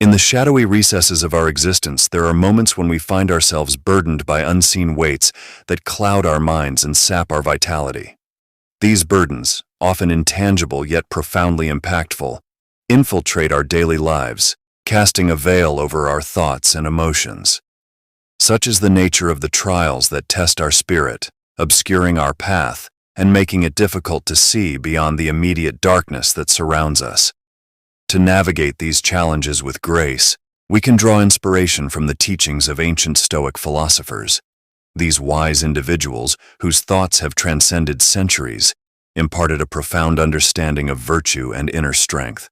In the shadowy recesses of our existence, there are moments when we find ourselves burdened by unseen weights that cloud our minds and sap our vitality. These burdens, often intangible yet profoundly impactful, infiltrate our daily lives, casting a veil over our thoughts and emotions. Such is the nature of the trials that test our spirit, obscuring our path and making it difficult to see beyond the immediate darkness that surrounds us. To navigate these challenges with grace, we can draw inspiration from the teachings of ancient Stoic philosophers. These wise individuals, whose thoughts have transcended centuries, imparted a profound understanding of virtue and inner strength.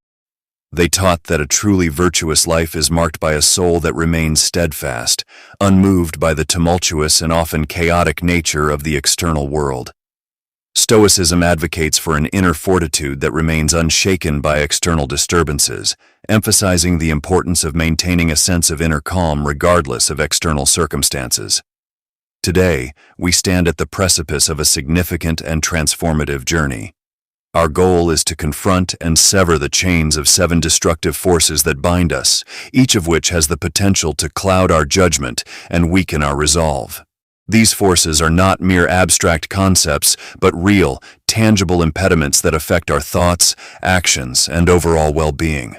They taught that a truly virtuous life is marked by a soul that remains steadfast, unmoved by the tumultuous and often chaotic nature of the external world. Stoicism advocates for an inner fortitude that remains unshaken by external disturbances, emphasizing the importance of maintaining a sense of inner calm regardless of external circumstances. Today, we stand at the precipice of a significant and transformative journey. Our goal is to confront and sever the chains of 7 destructive forces that bind us, each of which has the potential to cloud our judgment and weaken our resolve. These forces are not mere abstract concepts, but real, tangible impediments that affect our thoughts, actions, and overall well-being.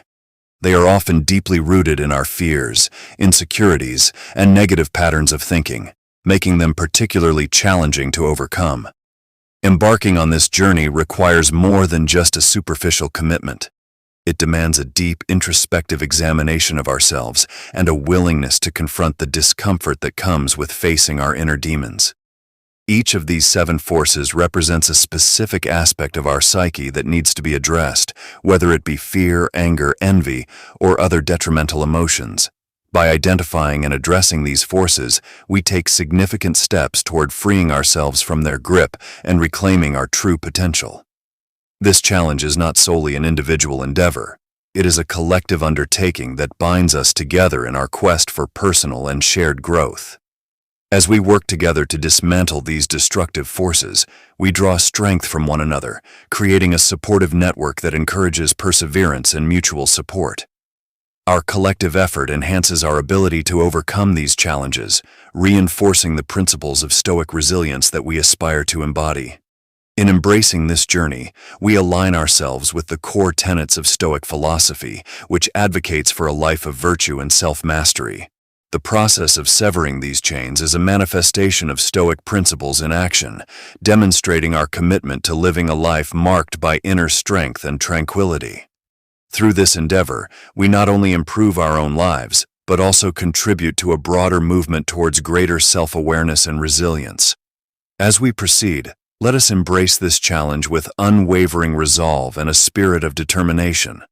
They are often deeply rooted in our fears, insecurities, and negative patterns of thinking, making them particularly challenging to overcome. Embarking on this journey requires more than just a superficial commitment. It demands a deep, introspective examination of ourselves and a willingness to confront the discomfort that comes with facing our inner demons. Each of these 7 forces represents a specific aspect of our psyche that needs to be addressed, whether it be fear, anger, envy, or other detrimental emotions. By identifying and addressing these forces, we take significant steps toward freeing ourselves from their grip and reclaiming our true potential. This challenge is not solely an individual endeavor. It is a collective undertaking that binds us together in our quest for personal and shared growth. As we work together to dismantle these destructive forces, we draw strength from one another, creating a supportive network that encourages perseverance and mutual support. Our collective effort enhances our ability to overcome these challenges, reinforcing the principles of Stoic resilience that we aspire to embody. In embracing this journey, we align ourselves with the core tenets of Stoic philosophy, which advocates for a life of virtue and self-mastery. The process of severing these chains is a manifestation of Stoic principles in action, demonstrating our commitment to living a life marked by inner strength and tranquility. Through this endeavor, we not only improve our own lives, but also contribute to a broader movement towards greater self-awareness and resilience. As we proceed, let us embrace this challenge with unwavering resolve and a spirit of determination.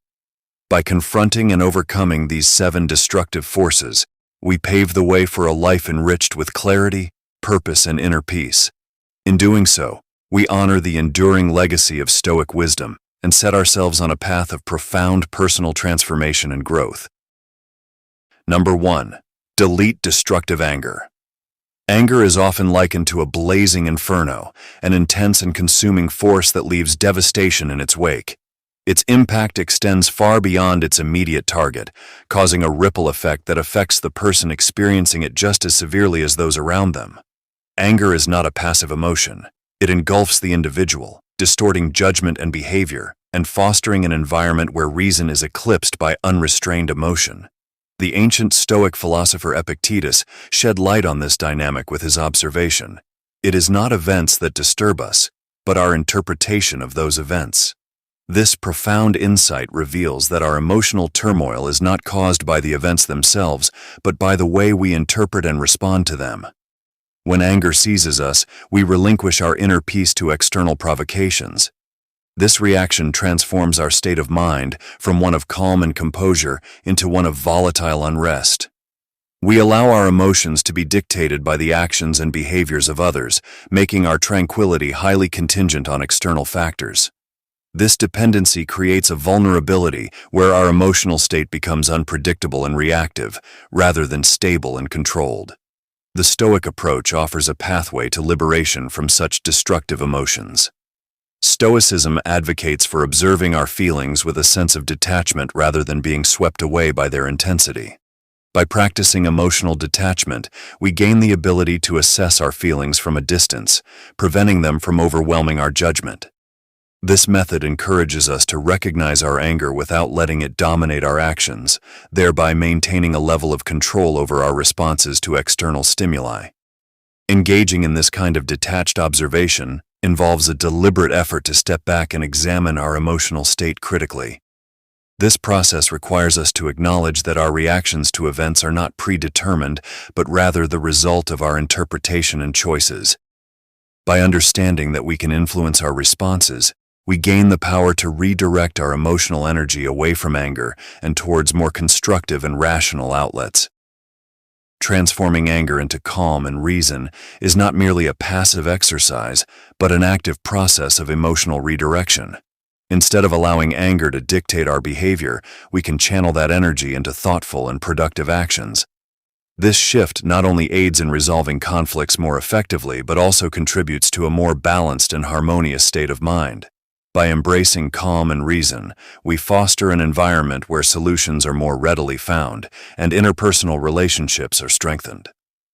By confronting and overcoming these 7 destructive forces, we pave the way for a life enriched with clarity, purpose, and inner peace. In doing so, we honor the enduring legacy of Stoic wisdom and set ourselves on a path of profound personal transformation and growth. Number 1. Delete destructive anger. Anger is often likened to a blazing inferno, an intense and consuming force that leaves devastation in its wake. Its impact extends far beyond its immediate target, causing a ripple effect that affects the person experiencing it just as severely as those around them. Anger is not a passive emotion. It engulfs the individual, distorting judgment and behavior, and fostering an environment where reason is eclipsed by unrestrained emotion. The ancient Stoic philosopher Epictetus shed light on this dynamic with his observation: "It is not events that disturb us, but our interpretation of those events." This profound insight reveals that our emotional turmoil is not caused by the events themselves, but by the way we interpret and respond to them. When anger seizes us, we relinquish our inner peace to external provocations. This reaction transforms our state of mind from one of calm and composure into one of volatile unrest. We allow our emotions to be dictated by the actions and behaviors of others, making our tranquility highly contingent on external factors. This dependency creates a vulnerability where our emotional state becomes unpredictable and reactive, rather than stable and controlled. The Stoic approach offers a pathway to liberation from such destructive emotions. Stoicism advocates for observing our feelings with a sense of detachment rather than being swept away by their intensity. By practicing emotional detachment, we gain the ability to assess our feelings from a distance, preventing them from overwhelming our judgment. This method encourages us to recognize our anger without letting it dominate our actions, thereby maintaining a level of control over our responses to external stimuli. Engaging in this kind of detached observation involves a deliberate effort to step back and examine our emotional state critically. This process requires us to acknowledge that our reactions to events are not predetermined, but rather the result of our interpretation and choices. By understanding that we can influence our responses, we gain the power to redirect our emotional energy away from anger and towards more constructive and rational outlets. Transforming anger into calm and reason is not merely a passive exercise, but an active process of emotional redirection. Instead of allowing anger to dictate our behavior, we can channel that energy into thoughtful and productive actions. This shift not only aids in resolving conflicts more effectively, but also contributes to a more balanced and harmonious state of mind. By embracing calm and reason, we foster an environment where solutions are more readily found and interpersonal relationships are strengthened.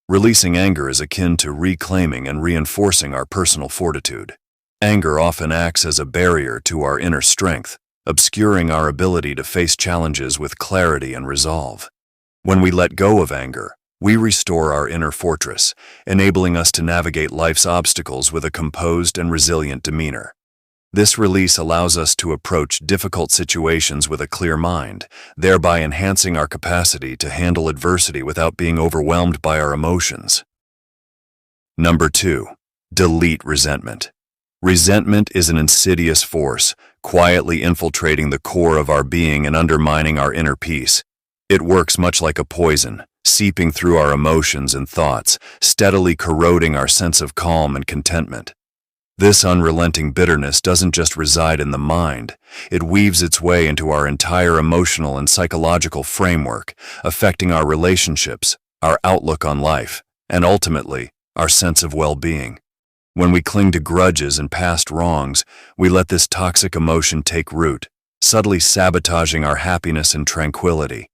Releasing anger is akin to reclaiming and reinforcing our personal fortitude. Anger often acts as a barrier to our inner strength, obscuring our ability to face challenges with clarity and resolve. When we let go of anger, we restore our inner fortress, enabling us to navigate life's obstacles with a composed and resilient demeanor. This release allows us to approach difficult situations with a clear mind, thereby enhancing our capacity to handle adversity without being overwhelmed by our emotions. Number 2. Delete resentment. Resentment is an insidious force, quietly infiltrating the core of our being and undermining our inner peace. It works much like a poison, seeping through our emotions and thoughts, steadily corroding our sense of calm and contentment. This unrelenting bitterness doesn't just reside in the mind, it weaves its way into our entire emotional and psychological framework, affecting our relationships, our outlook on life, and ultimately, our sense of well-being. When we cling to grudges and past wrongs, we let this toxic emotion take root, subtly sabotaging our happiness and tranquility.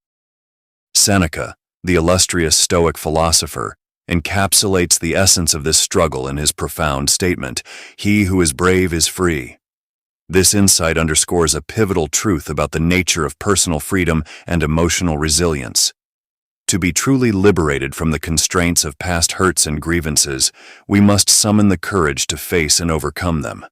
Seneca, the illustrious Stoic philosopher, encapsulates the essence of this struggle in his profound statement, "He who is brave is free." This insight underscores a pivotal truth about the nature of personal freedom and emotional resilience. To be truly liberated from the constraints of past hurts and grievances, we must summon the courage to face and overcome them.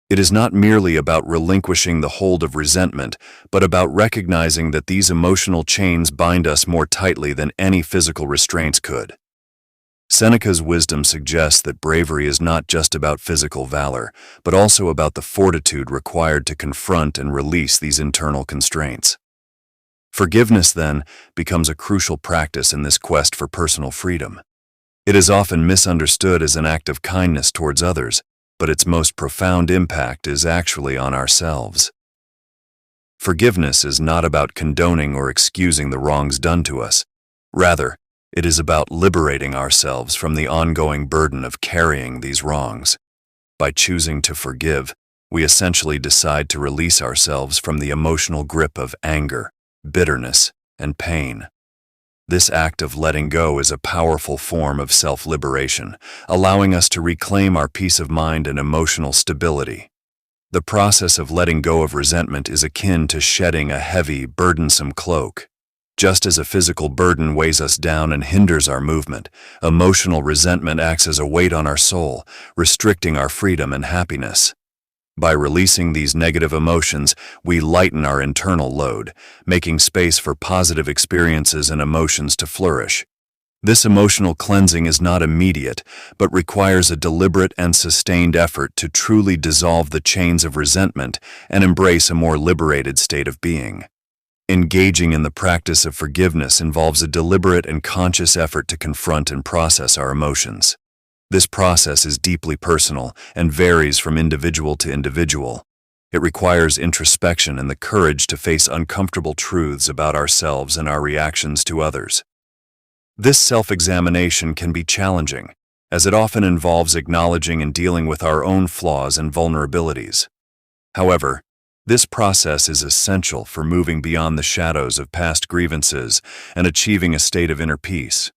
It is not merely about relinquishing the hold of resentment, but about recognizing that these emotional chains bind us more tightly than any physical restraints could. Seneca's wisdom suggests that bravery is not just about physical valor, but also about the fortitude required to confront and release these internal constraints. Forgiveness, then, becomes a crucial practice in this quest for personal freedom. It is often misunderstood as an act of kindness towards others, but its most profound impact is actually on ourselves. Forgiveness is not about condoning or excusing the wrongs done to us. Rather, it is about liberating ourselves from the ongoing burden of carrying these wrongs. By choosing to forgive, we essentially decide to release ourselves from the emotional grip of anger, bitterness, and pain. This act of letting go is a powerful form of self-liberation, allowing us to reclaim our peace of mind and emotional stability. The process of letting go of resentment is akin to shedding a heavy, burdensome cloak. Just as a physical burden weighs us down and hinders our movement, emotional resentment acts as a weight on our soul, restricting our freedom and happiness. By releasing these negative emotions, we lighten our internal load, making space for positive experiences and emotions to flourish. This emotional cleansing is not immediate, but requires a deliberate and sustained effort to truly dissolve the chains of resentment and embrace a more liberated state of being. Engaging in the practice of forgiveness involves a deliberate and conscious effort to confront and process our emotions. This process is deeply personal and varies from individual to individual. It requires introspection and the courage to face uncomfortable truths about ourselves and our reactions to others. This self-examination can be challenging, as it often involves acknowledging and dealing with our own flaws and vulnerabilities. However, this process is essential for moving beyond the shadows of past grievances and achieving a state of inner peace.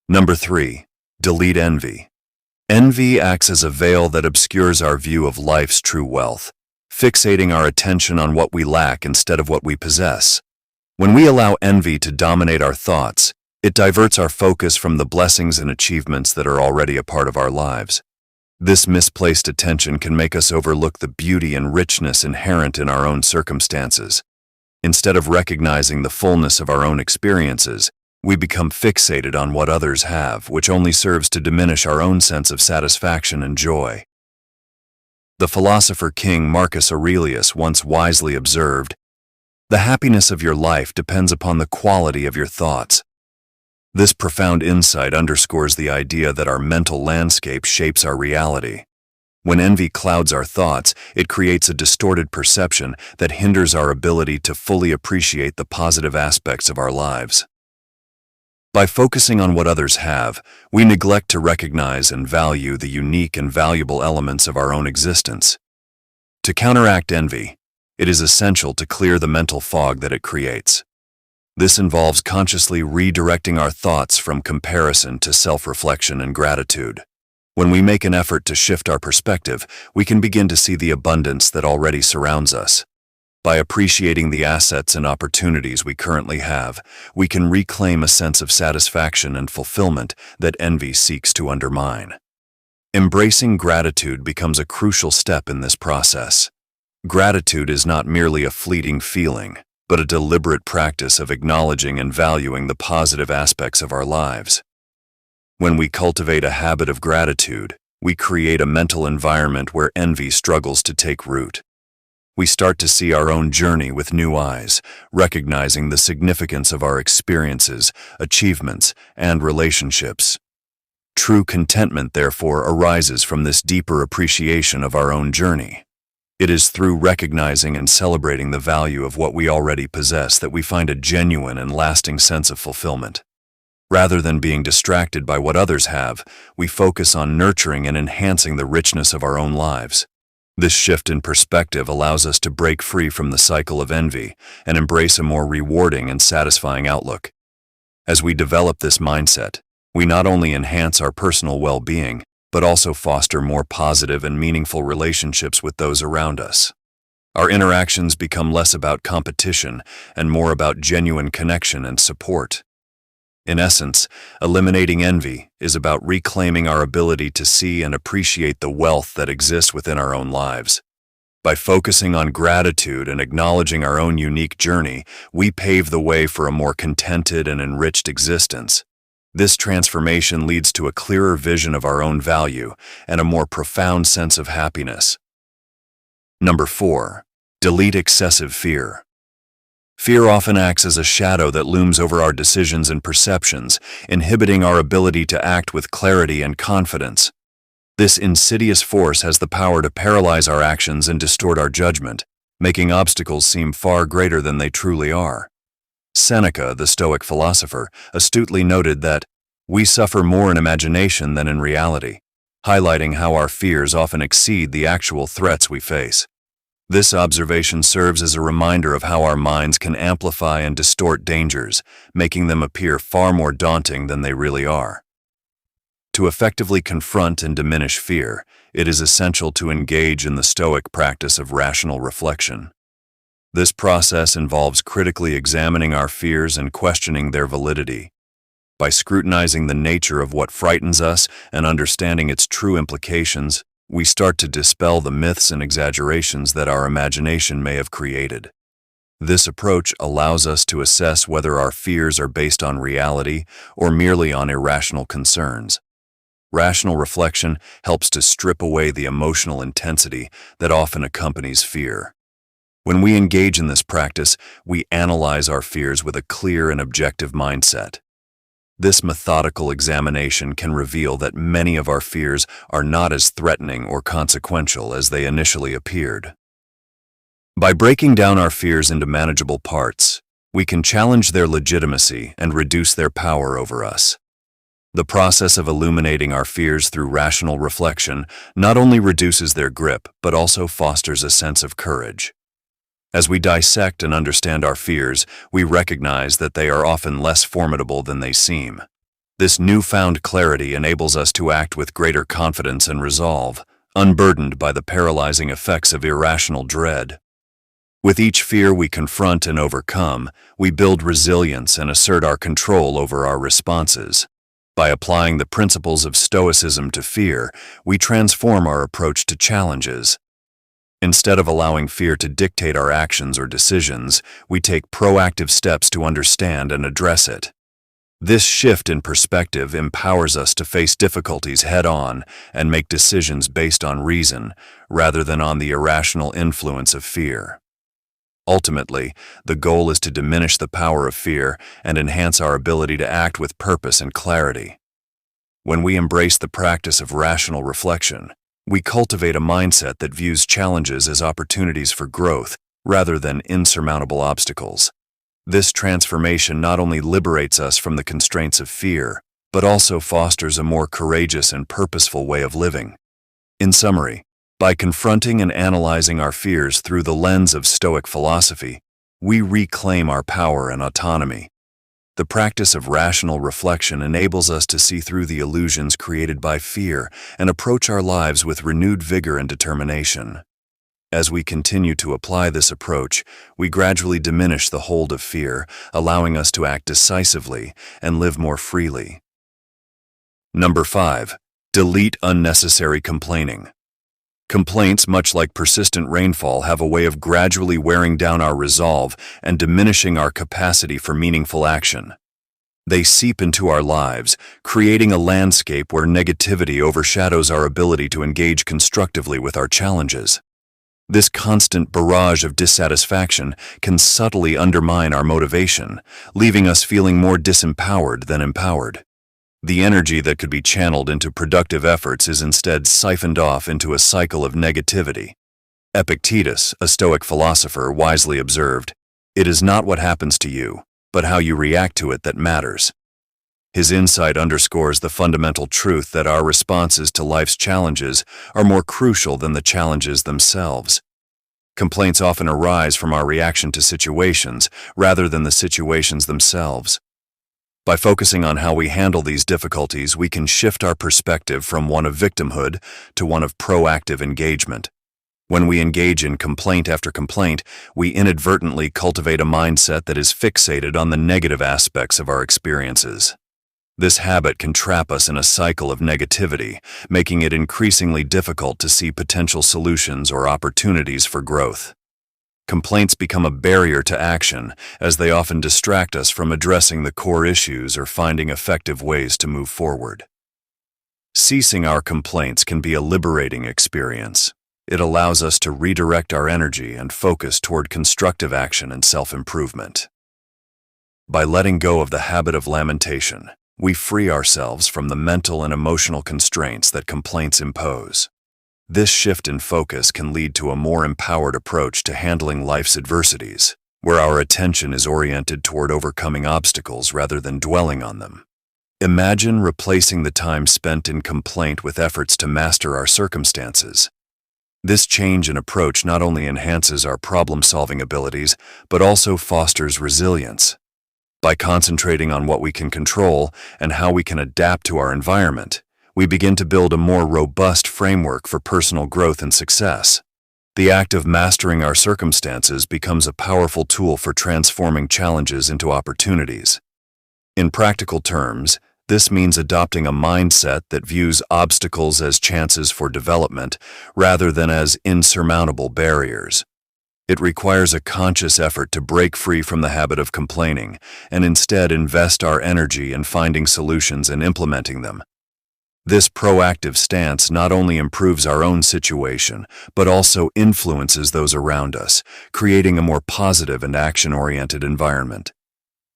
Number 3. Delete envy. Envy acts as a veil that obscures our view of life's true wealth, fixating our attention on what we lack instead of what we possess. When we allow envy to dominate our thoughts, it diverts our focus from the blessings and achievements that are already a part of our lives. This misplaced attention can make us overlook the beauty and richness inherent in our own circumstances. Instead of recognizing the fullness of our own experiences, we become fixated on what others have, which only serves to diminish our own sense of satisfaction and joy. The philosopher King Marcus Aurelius once wisely observed, "The happiness of your life depends upon the quality of your thoughts." This profound insight underscores the idea that our mental landscape shapes our reality. When envy clouds our thoughts, it creates a distorted perception that hinders our ability to fully appreciate the positive aspects of our lives. By focusing on what others have, we neglect to recognize and value the unique and valuable elements of our own existence. To counteract envy, it is essential to clear the mental fog that it creates. This involves consciously redirecting our thoughts from comparison to self-reflection and gratitude. When we make an effort to shift our perspective, we can begin to see the abundance that already surrounds us. By appreciating the assets and opportunities we currently have, we can reclaim a sense of satisfaction and fulfillment that envy seeks to undermine. Embracing gratitude becomes a crucial step in this process. Gratitude is not merely a fleeting feeling, but a deliberate practice of acknowledging and valuing the positive aspects of our lives. When we cultivate a habit of gratitude, we create a mental environment where envy struggles to take root. We start to see our own journey with new eyes, recognizing the significance of our experiences, achievements, and relationships. True contentment, therefore, arises from this deeper appreciation of our own journey. It is through recognizing and celebrating the value of what we already possess that we find a genuine and lasting sense of fulfillment. Rather than being distracted by what others have, we focus on nurturing and enhancing the richness of our own lives. This shift in perspective allows us to break free from the cycle of envy and embrace a more rewarding and satisfying outlook. As we develop this mindset, we not only enhance our personal well-being, but also foster more positive and meaningful relationships with those around us. Our interactions become less about competition and more about genuine connection and support. In essence, eliminating envy is about reclaiming our ability to see and appreciate the wealth that exists within our own lives. By focusing on gratitude and acknowledging our own unique journey, we pave the way for a more contented and enriched existence. This transformation leads to a clearer vision of our own value and a more profound sense of happiness. Number 4. Delete excessive fear. Fear often acts as a shadow that looms over our decisions and perceptions, inhibiting our ability to act with clarity and confidence. This insidious force has the power to paralyze our actions and distort our judgment, making obstacles seem far greater than they truly are. Seneca, the Stoic philosopher, astutely noted that we suffer more in imagination than in reality, highlighting how our fears often exceed the actual threats we face. This observation serves as a reminder of how our minds can amplify and distort dangers, making them appear far more daunting than they really are. To effectively confront and diminish fear, it is essential to engage in the Stoic practice of rational reflection. This process involves critically examining our fears and questioning their validity. By scrutinizing the nature of what frightens us and understanding its true implications, we start to dispel the myths and exaggerations that our imagination may have created. This approach allows us to assess whether our fears are based on reality or merely on irrational concerns. Rational reflection helps to strip away the emotional intensity that often accompanies fear. When we engage in this practice, we analyze our fears with a clear and objective mindset. This methodical examination can reveal that many of our fears are not as threatening or consequential as they initially appeared. By breaking down our fears into manageable parts, we can challenge their legitimacy and reduce their power over us. The process of illuminating our fears through rational reflection not only reduces their grip, but also fosters a sense of courage. As we dissect and understand our fears, we recognize that they are often less formidable than they seem. This newfound clarity enables us to act with greater confidence and resolve, unburdened by the paralyzing effects of irrational dread. With each fear we confront and overcome, we build resilience and assert our control over our responses. By applying the principles of Stoicism to fear, we transform our approach to challenges. Instead of allowing fear to dictate our actions or decisions, we take proactive steps to understand and address it. This shift in perspective empowers us to face difficulties head-on and make decisions based on reason, rather than on the irrational influence of fear. Ultimately, the goal is to diminish the power of fear and enhance our ability to act with purpose and clarity. When we embrace the practice of rational reflection, we cultivate a mindset that views challenges as opportunities for growth rather than insurmountable obstacles. This transformation not only liberates us from the constraints of fear, but also fosters a more courageous and purposeful way of living. In summary, by confronting and analyzing our fears through the lens of Stoic philosophy, we reclaim our power and autonomy. The practice of rational reflection enables us to see through the illusions created by fear and approach our lives with renewed vigor and determination. As we continue to apply this approach, we gradually diminish the hold of fear, allowing us to act decisively and live more freely. Number 5. Delete unnecessary complaining. Complaints, much like persistent rainfall, have a way of gradually wearing down our resolve and diminishing our capacity for meaningful action. They seep into our lives, creating a landscape where negativity overshadows our ability to engage constructively with our challenges. This constant barrage of dissatisfaction can subtly undermine our motivation, leaving us feeling more disempowered than empowered. The energy that could be channeled into productive efforts is instead siphoned off into a cycle of negativity. Epictetus, a Stoic philosopher, wisely observed, "It is not what happens to you, but how you react to it that matters." His insight underscores the fundamental truth that our responses to life's challenges are more crucial than the challenges themselves. Complaints often arise from our reaction to situations rather than the situations themselves. By focusing on how we handle these difficulties, we can shift our perspective from one of victimhood to one of proactive engagement. When we engage in complaint after complaint, we inadvertently cultivate a mindset that is fixated on the negative aspects of our experiences. This habit can trap us in a cycle of negativity, making it increasingly difficult to see potential solutions or opportunities for growth. Complaints become a barrier to action, as they often distract us from addressing the core issues or finding effective ways to move forward. Ceasing our complaints can be a liberating experience. It allows us to redirect our energy and focus toward constructive action and self-improvement. By letting go of the habit of lamentation, we free ourselves from the mental and emotional constraints that complaints impose. This shift in focus can lead to a more empowered approach to handling life's adversities, where our attention is oriented toward overcoming obstacles rather than dwelling on them. Imagine replacing the time spent in complaint with efforts to master our circumstances. This change in approach not only enhances our problem-solving abilities, but also fosters resilience. By concentrating on what we can control and how we can adapt to our environment, we begin to build a more robust framework for personal growth and success. The act of mastering our circumstances becomes a powerful tool for transforming challenges into opportunities. In practical terms, this means adopting a mindset that views obstacles as chances for development rather than as insurmountable barriers. It requires a conscious effort to break free from the habit of complaining and instead invest our energy in finding solutions and implementing them. This proactive stance not only improves our own situation, but also influences those around us, creating a more positive and action-oriented environment.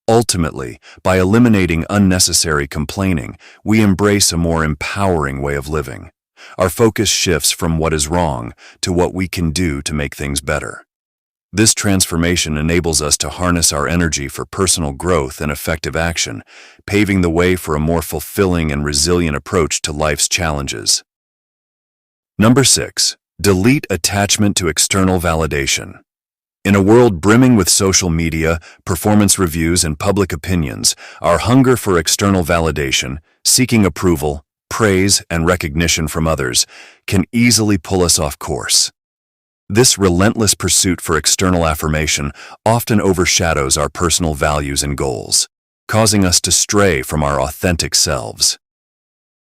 Ultimately, by eliminating unnecessary complaining, we embrace a more empowering way of living. Our focus shifts from what is wrong to what we can do to make things better. This transformation enables us to harness our energy for personal growth and effective action, paving the way for a more fulfilling and resilient approach to life's challenges. Number 6. Delete attachment to external validation. In a world brimming with social media, performance reviews, and public opinions, our hunger for external validation, seeking approval, praise, and recognition from others, can easily pull us off course. This relentless pursuit for external affirmation often overshadows our personal values and goals, causing us to stray from our authentic selves.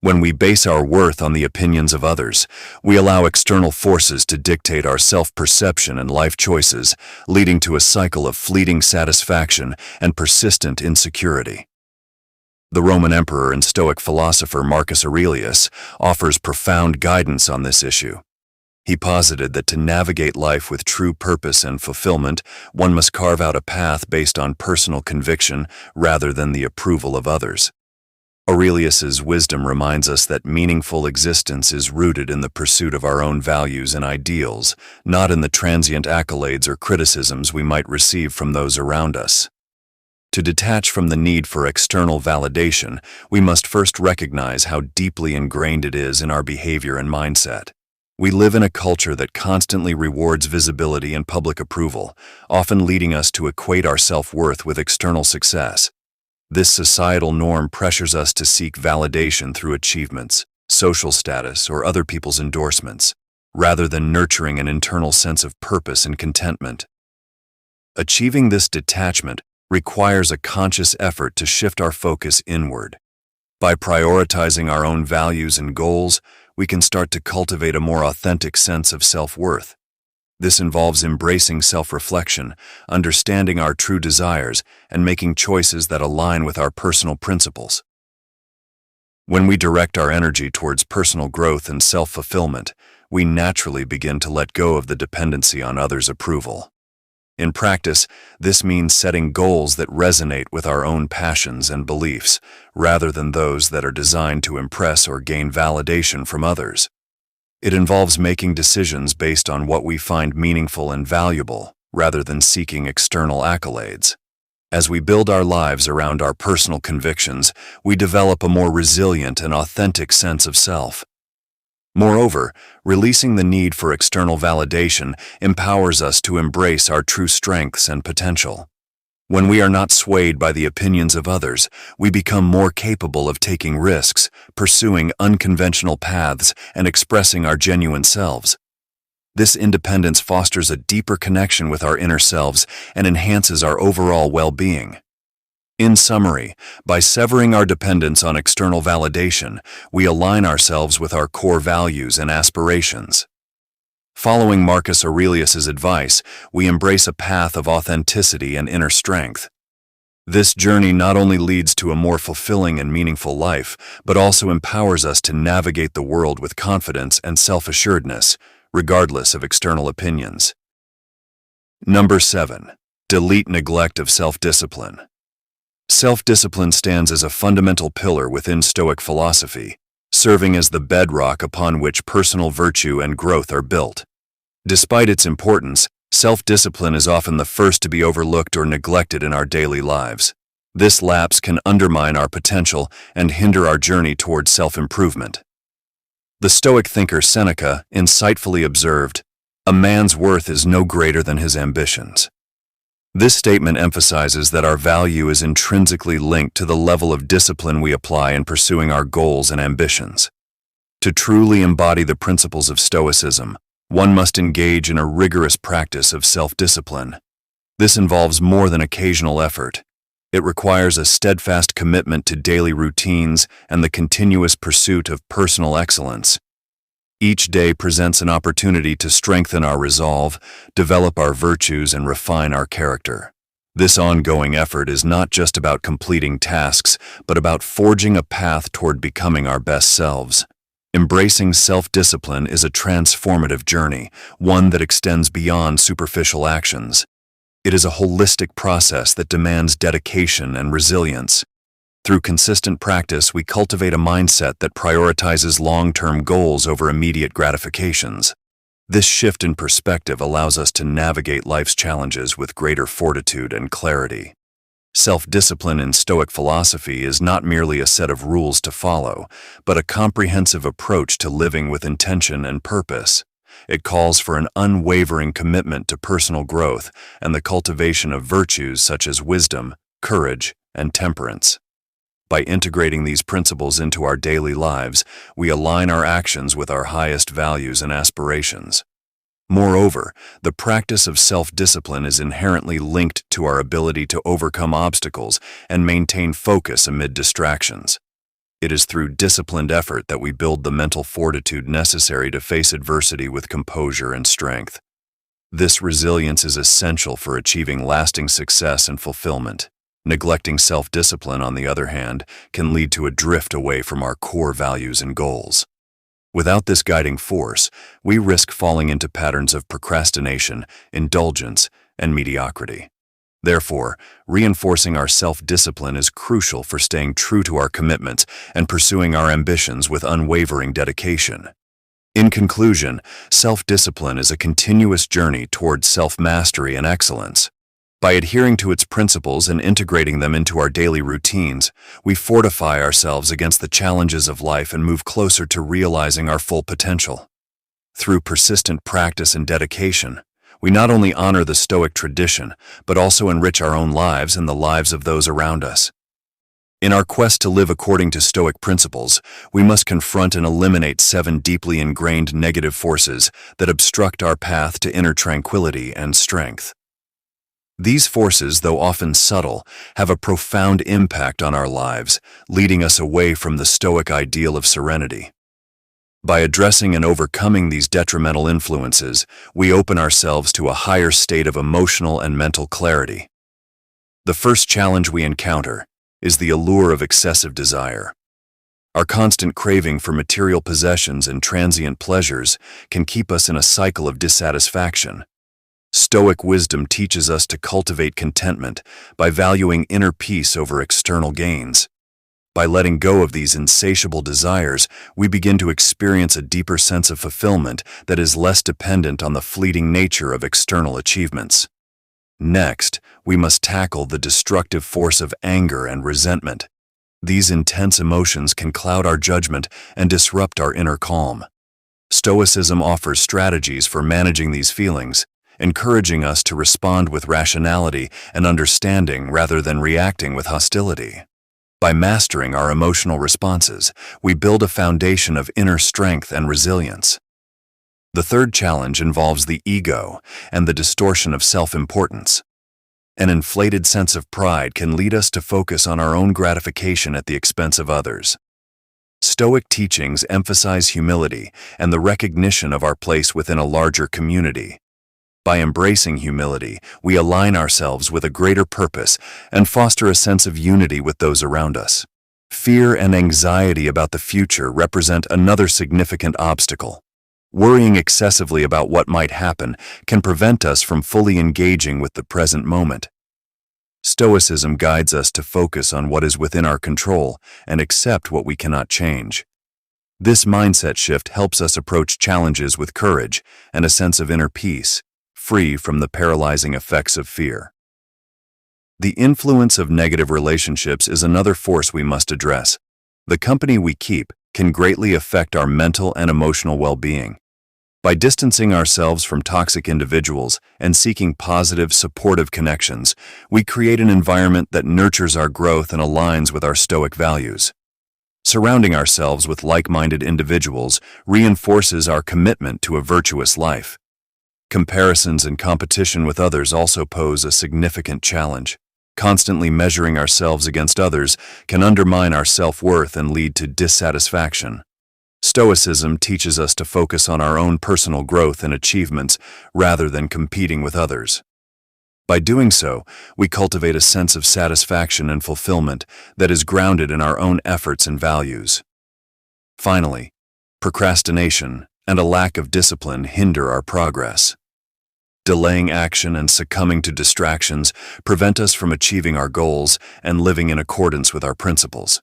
When we base our worth on the opinions of others, we allow external forces to dictate our self-perception and life choices, leading to a cycle of fleeting satisfaction and persistent insecurity. The Roman emperor and Stoic philosopher Marcus Aurelius offers profound guidance on this issue. He posited that to navigate life with true purpose and fulfillment, one must carve out a path based on personal conviction rather than the approval of others. Aurelius's wisdom reminds us that meaningful existence is rooted in the pursuit of our own values and ideals, not in the transient accolades or criticisms we might receive from those around us. To detach from the need for external validation, we must first recognize how deeply ingrained it is in our behavior and mindset. We live in a culture that constantly rewards visibility and public approval, often leading us to equate our self-worth with external success. This societal norm pressures us to seek validation through achievements, social status, or other people's endorsements, rather than nurturing an internal sense of purpose and contentment. Achieving this detachment requires a conscious effort to shift our focus inward. By prioritizing our own values and goals, we can start to cultivate a more authentic sense of self-worth. This involves embracing self-reflection, understanding our true desires, and making choices that align with our personal principles. When we direct our energy towards personal growth and self-fulfillment, we naturally begin to let go of the dependency on others' approval. In practice, this means setting goals that resonate with our own passions and beliefs, rather than those that are designed to impress or gain validation from others. It involves making decisions based on what we find meaningful and valuable, rather than seeking external accolades. As we build our lives around our personal convictions, we develop a more resilient and authentic sense of self. Moreover, releasing the need for external validation empowers us to embrace our true strengths and potential. When we are not swayed by the opinions of others, we become more capable of taking risks, pursuing unconventional paths, and expressing our genuine selves. This independence fosters a deeper connection with our inner selves and enhances our overall well-being. In summary, by severing our dependence on external validation, we align ourselves with our core values and aspirations. Following Marcus Aurelius's advice, we embrace a path of authenticity and inner strength. This journey not only leads to a more fulfilling and meaningful life, but also empowers us to navigate the world with confidence and self-assuredness, regardless of external opinions. Number 7. Delete neglect of self-discipline. Self-discipline stands as a fundamental pillar within Stoic philosophy, serving as the bedrock upon which personal virtue and growth are built. Despite its importance, self-discipline is often the first to be overlooked or neglected in our daily lives. This lapse can undermine our potential and hinder our journey towards self-improvement. The Stoic thinker Seneca insightfully observed, "A man's worth is no greater than his ambitions." This statement emphasizes that our value is intrinsically linked to the level of discipline we apply in pursuing our goals and ambitions. To truly embody the principles of Stoicism, one must engage in a rigorous practice of self-discipline. This involves more than occasional effort. It requires a steadfast commitment to daily routines and the continuous pursuit of personal excellence. Each day presents an opportunity to strengthen our resolve, develop our virtues, and refine our character. This ongoing effort is not just about completing tasks, but about forging a path toward becoming our best selves. Embracing self-discipline is a transformative journey, one that extends beyond superficial actions. It is a holistic process that demands dedication and resilience. Through consistent practice, we cultivate a mindset that prioritizes long-term goals over immediate gratifications. This shift in perspective allows us to navigate life's challenges with greater fortitude and clarity. Self-discipline in Stoic philosophy is not merely a set of rules to follow, but a comprehensive approach to living with intention and purpose. It calls for an unwavering commitment to personal growth and the cultivation of virtues such as wisdom, courage, and temperance. By integrating these principles into our daily lives, we align our actions with our highest values and aspirations. Moreover, the practice of self-discipline is inherently linked to our ability to overcome obstacles and maintain focus amid distractions. It is through disciplined effort that we build the mental fortitude necessary to face adversity with composure and strength. This resilience is essential for achieving lasting success and fulfillment. Neglecting self-discipline, on the other hand, can lead to a drift away from our core values and goals. Without this guiding force, we risk falling into patterns of procrastination, indulgence, and mediocrity. Therefore, reinforcing our self-discipline is crucial for staying true to our commitments and pursuing our ambitions with unwavering dedication. In conclusion, self-discipline is a continuous journey towards self-mastery and excellence. By adhering to its principles and integrating them into our daily routines, we fortify ourselves against the challenges of life and move closer to realizing our full potential. Through persistent practice and dedication, we not only honor the Stoic tradition, but also enrich our own lives and the lives of those around us. In our quest to live according to Stoic principles, we must confront and eliminate 7 deeply ingrained negative forces that obstruct our path to inner tranquility and strength. These forces, though often subtle, have a profound impact on our lives, leading us away from the Stoic ideal of serenity. By addressing and overcoming these detrimental influences, we open ourselves to a higher state of emotional and mental clarity. The first challenge we encounter is the allure of excessive desire. Our constant craving for material possessions and transient pleasures can keep us in a cycle of dissatisfaction. Stoic wisdom teaches us to cultivate contentment by valuing inner peace over external gains. By letting go of these insatiable desires, we begin to experience a deeper sense of fulfillment that is less dependent on the fleeting nature of external achievements. Next, we must tackle the destructive force of anger and resentment. These intense emotions can cloud our judgment and disrupt our inner calm. Stoicism offers strategies for managing these feelings, encouraging us to respond with rationality and understanding rather than reacting with hostility. By mastering our emotional responses, we build a foundation of inner strength and resilience. The third challenge involves the ego and the distortion of self-importance. An inflated sense of pride can lead us to focus on our own gratification at the expense of others. Stoic teachings emphasize humility and the recognition of our place within a larger community. By embracing humility, we align ourselves with a greater purpose and foster a sense of unity with those around us. Fear and anxiety about the future represent another significant obstacle. Worrying excessively about what might happen can prevent us from fully engaging with the present moment. Stoicism guides us to focus on what is within our control and accept what we cannot change. This mindset shift helps us approach challenges with courage and a sense of inner peace, free from the paralyzing effects of fear. The influence of negative relationships is another force we must address. The company we keep can greatly affect our mental and emotional well-being. By distancing ourselves from toxic individuals and seeking positive, supportive connections, we create an environment that nurtures our growth and aligns with our Stoic values. Surrounding ourselves with like-minded individuals reinforces our commitment to a virtuous life. Comparisons and competition with others also pose a significant challenge. Constantly measuring ourselves against others can undermine our self-worth and lead to dissatisfaction. Stoicism teaches us to focus on our own personal growth and achievements rather than competing with others. By doing so, we cultivate a sense of satisfaction and fulfillment that is grounded in our own efforts and values. Finally, procrastination and a lack of discipline hinder our progress. Delaying action and succumbing to distractions prevent us from achieving our goals and living in accordance with our principles.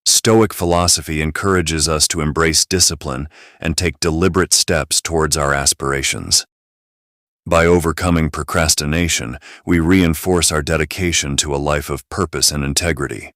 Stoic philosophy encourages us to embrace discipline and take deliberate steps towards our aspirations. By overcoming procrastination, we reinforce our dedication to a life of purpose and integrity.